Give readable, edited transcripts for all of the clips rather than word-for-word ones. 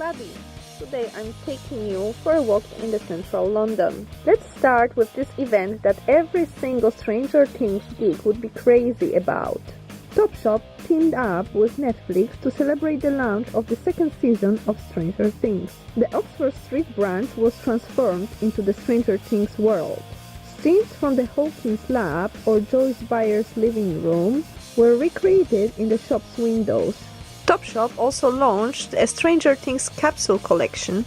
everybody! Today I'm taking you for a walk in the central London. Let's start with this event that every single Stranger Things geek would be crazy about. Topshop teamed up with Netflix to celebrate the launch of the second season of Stranger Things. The Oxford Street branch was transformed into the Stranger Things world. Scenes from the HAwkin's lab or Joyce Byers Living Room were recreated in the shop's windows. Topshop also launched a Stranger Things capsule collection.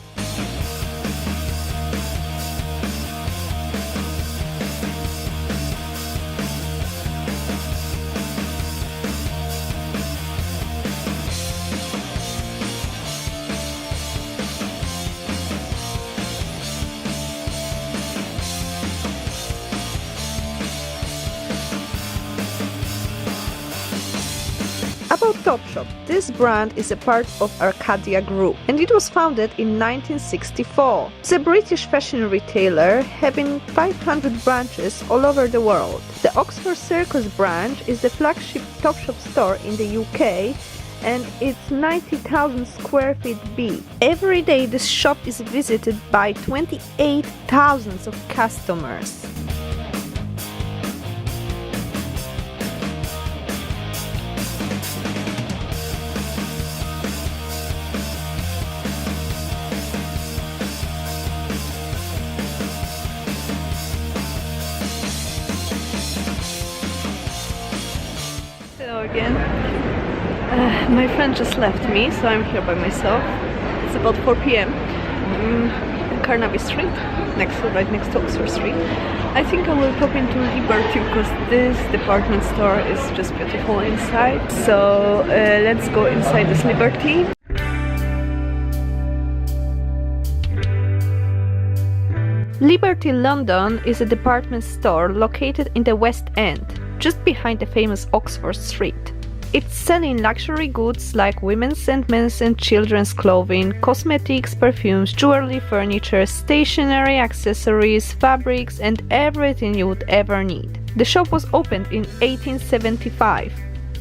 About Topshop, this brand is a part of Arcadia Group and it was founded in 1964. It's a British fashion retailer having 500 branches all over the world. The Oxford Circus branch is the flagship Topshop store in the UK and it's 90,000 square feet big. Every day this shop is visited by 28,000 of customers. Hello again. My friend just left me, so I'm here by myself. It's about 4 p.m. Carnaby Street, right next to Oxford Street. I think I will pop into Liberty because this department store is just beautiful inside. So let's go inside this Liberty. Liberty London is a department store located in the West End, just behind the famous Oxford Street. It's selling luxury goods like women's and men's and children's clothing, cosmetics, perfumes, jewelry, furniture, stationery, accessories, fabrics and everything you would ever need. The shop was opened in 1875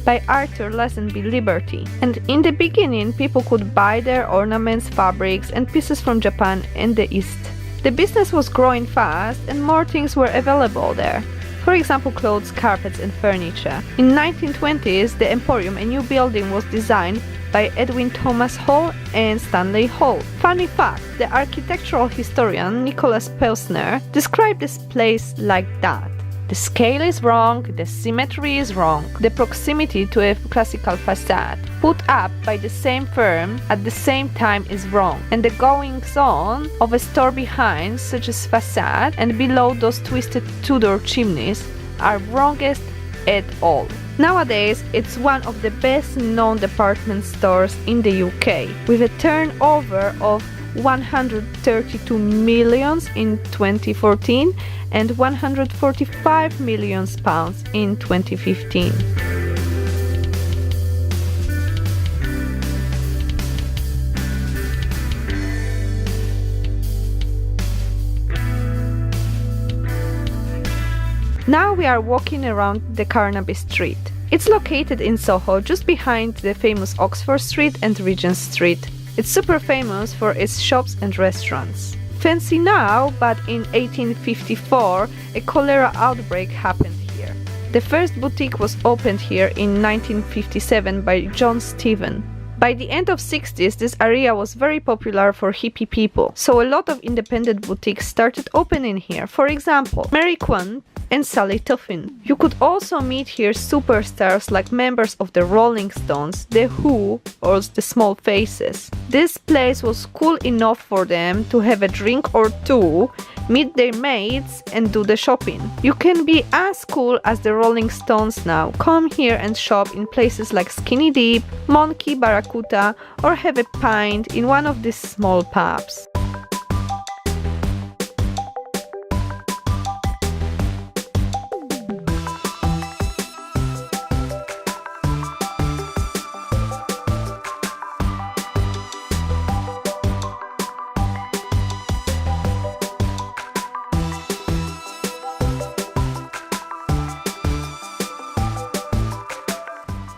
by Arthur Lazenby Liberty, and in the beginning people could buy their ornaments, fabrics and pieces from Japan and the East. The business was growing fast and more things were available there. For example, clothes, carpets and furniture. In 1920s, the Emporium, a new building, was designed by Edwin Thomas Hall and Stanley Hall. Funny fact, the architectural historian Nicholas Pelsner described this place like that. The scale is wrong, the symmetry is wrong, the proximity to a classical facade put up by the same firm at the same time is wrong, and the goings-on of a store behind such as facade and below those twisted Tudor chimneys are wrongest at all. Nowadays, it's one of the best-known department stores in the UK, with a turnover of 132 million in 2014 and 145 million pounds in 2015. Now we are walking around the Carnaby Street. It's located in Soho, just behind the famous Oxford Street and Regent Street. It's super famous for its shops and restaurants. Fancy now, but in 1854 a cholera outbreak happened here. The first boutique was opened here in 1957 by John Stephen. By the end of 60s, this area was very popular for hippie people, so a lot of independent boutiques started opening here. For example, Mary Quant and Sally Tuffin. You could also meet here superstars like members of the Rolling Stones, The Who or the Small Faces. This place was cool enough for them to have a drink or two, meet their mates and do the shopping. You can be as cool as the Rolling Stones now. Come here and shop in places like Skinny Dip, Monkey, Barracuda or have a pint in one of these small pubs.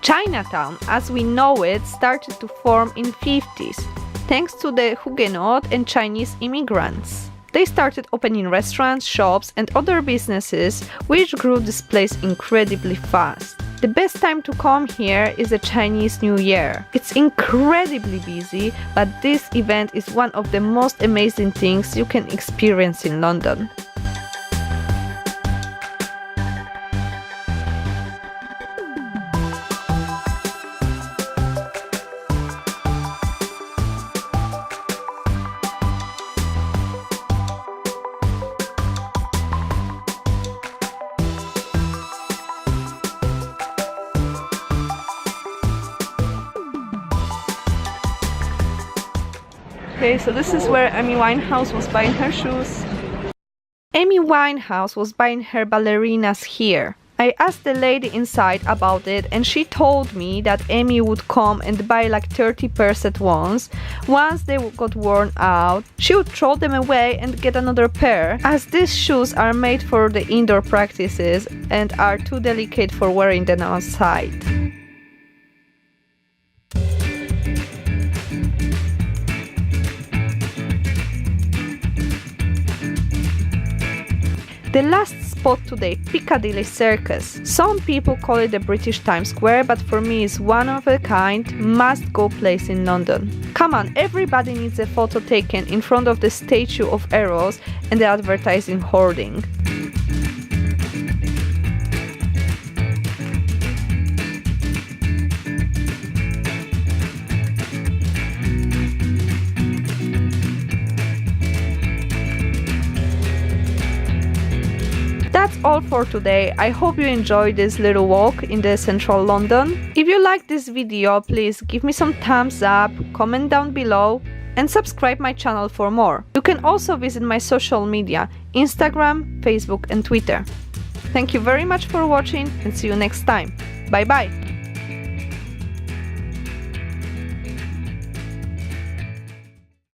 Chinatown, as we know it, started to form in 50s. thanks to the Huguenot and Chinese immigrants. They started opening restaurants, shops and other businesses, which grew this place incredibly fast. The best time to come here is the Chinese New Year. It's incredibly busy, but this event is one of the most amazing things you can experience in London. Okay, so this is where Amy Winehouse was buying her shoes. Amy Winehouse was buying her ballerinas here. I asked the lady inside about it and she told me that Amy would come and buy like 30 pairs at once. Once they got worn out, she would throw them away and get another pair, as these shoes are made for the indoor practices and are too delicate for wearing them outside. The last spot today, Piccadilly Circus. Some people call it the British Times Square, but for me it's one of a kind, must-go place in London. Come on, everybody needs a photo taken in front of the statue of Eros and the advertising hoarding. That's all for today. I hope you enjoyed this little walk in the central London. If you liked this video, please give me some thumbs up, comment down below and subscribe my channel for more. You can also visit my social media, Instagram, Facebook and Twitter. Thank you very much for watching and see you next time. Bye bye!